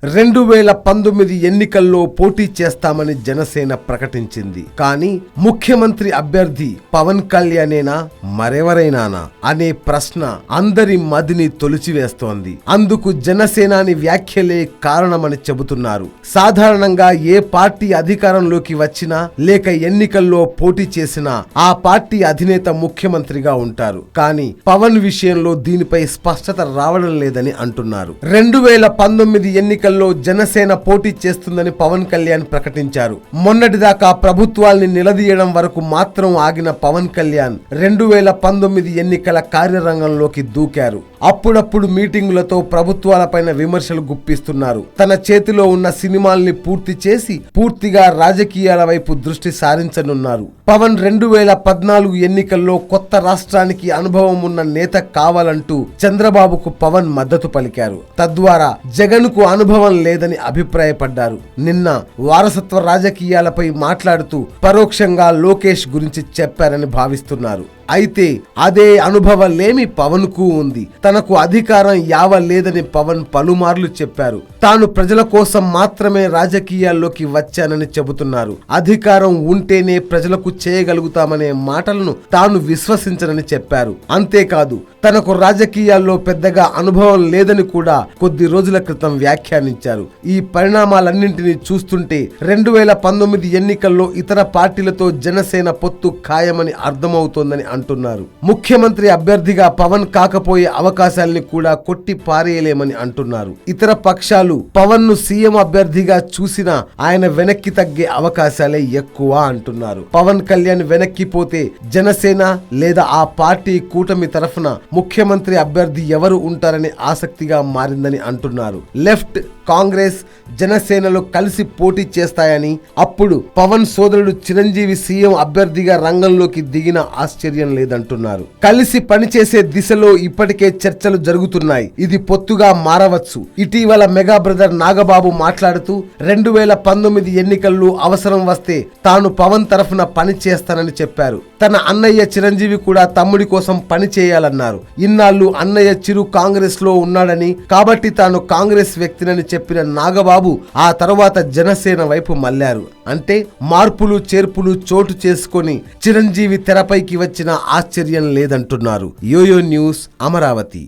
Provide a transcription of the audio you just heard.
2019 ఎన్నికల్లో పోటీ చేస్తామని జనసేన ప్రకటించింది. కానీ ముఖ్యమంత్రి అభ్యర్థి పవన్ కళ్యాణేనా మరెవరైనానా అనే ప్రశ్న అందరి మదిని తొలిచివేస్తోంది. అందుకు జనసేనాని వ్యాఖ్యలే కారణమని చెబుతున్నారు. సాధారణంగా ఏ పార్టీ అధికారంలోకి వచ్చినా లేక ఎన్నికల్లో పోటీ చేసినా ఆ పార్టీ అధినేత ముఖ్యమంత్రిగా ఉంటారు. కానీ పవన్ విషయంలో దీనిపై స్పష్టత రావడం లేదని అంటున్నారు. 2019 ఎన్నికల్లో జనసేన పోటీ చేస్తుందని పవన్ కళ్యాణ్ ప్రకటించారు. మొన్నటిదాకా ప్రభుత్వాల్ని నిలదీయడం వరకు మాత్రం ఆగిన పవన్ కళ్యాణ్ 2019 ఎన్నికల కార్యరంగంలోకి దూకారు. అప్పుడప్పుడు మీటింగులతో ప్రభుత్వాలపైన విమర్శలు గుప్పిస్తున్నారు. తన చేతిలో ఉన్న సినిమాల్ని పూర్తి చేసి పూర్తిగా రాజకీయాల వైపు దృష్టి సారించనున్నారు. పవన్ 2014 ఎన్నికల్లో కొత్త రాష్ట్రానికి అనుభవం ఉన్న నేత కావాలంటూ చంద్రబాబుకు పవన్ మద్దతు పలికారు. తద్వారా జగన్ కు అనుభవం లేదని అభిప్రాయపడ్డారు. నిన్న వారసత్వ రాజకీయాలపై మాట్లాడుతూ పరోక్షంగా లోకేష్ గురించి చెప్పారని భావిస్తున్నారు. అయితే అదే అనుభవలేమి పవన్ కు ఉంది. తనకు అధికారం యావలేదని పవన్ పలుమార్లు చెప్పారు. తాను ప్రజల కోసం మాత్రమే రాజకీయాల్లోకి వచ్చానని చెబుతున్నారు. అధికారం ఉంటేనే ప్రజలకు చేయగలుగుతామనే మాటలను తాను విశ్వసించనని చెప్పారు. అంతేకాదు తనకు రాజకీయాల్లో పెద్దగా అనుభవం లేదని కూడా కొద్ది రోజుల క్రితం వ్యాఖ్యానించారు. ఈ పరిణామాలన్నింటినీ చూస్తుంటే 2019 ఎన్నికల్లో ఇతర పార్టీలతో జనసేన పొత్తు ఖాయమని అర్థమవుతోందని అంటున్నారు. ముఖ్యమంత్రి అభ్యర్థిగా పవన్ కాకపోయే అవకాశాలని కూడా కొట్టి పారేయలేమని అంటున్నారు. ఇతర పక్షాలు పవన్ ను సీఎం అభ్యర్థిగా చూసినా ఆయన వెనక్కి తగ్గే అవకాశాలే ఎక్కువ అంటున్నారు. పవన్ కళ్యాణ్ వెనక్కిపోతే జనసేన లేదా ఆ పార్టీ కూటమి తరఫున ముఖ్యమంత్రి అభ్యర్థి ఎవరు ఉంటారని ఆసక్తిగా మారిందని అంటున్నారు. లెఫ్ట్, కాంగ్రెస్, జనసేనలు కలిసి పోటీ చేస్తాయని, అప్పుడు పవన్ సోదరుడు చిరంజీవి సీఎం అభ్యర్థిగా రంగంలోకి దిగిన ఆశ్చర్యం లేదంటున్నారు. కలిసి పనిచేసే దిశలో ఇప్పటికే చర్చలు జరుగుతున్నాయి. ఇది పొత్తుగా మారవచ్చు. ఇటీవల మెగా బ్రదర్ నాగబాబు మాట్లాడుతూ 2019 ఎన్నికల్లో అవసరం వస్తే తాను పవన్ తరఫున పని చేస్తానని చెప్పారు. తన అన్నయ్య చిరంజీవి కూడా తమ్ముడి కోసం పని చేయాలన్నారు. ఇన్నాళ్ళు అన్నయ్య చిరు కాంగ్రెస్ లో ఉన్నాడని, కాబట్టి తాను కాంగ్రెస్ వ్యక్తినని చెప్పిన నాగబాబు ఆ తర్వాత జనసేన వైపు మళ్లారు. అంటే మార్పులు చేర్పులు చోటు చేసుకొని చిరంజీవి తెరపైకి వచ్చిన ఆశ్చర్యం లేదంటున్నారు. YoYo news, Amaravati.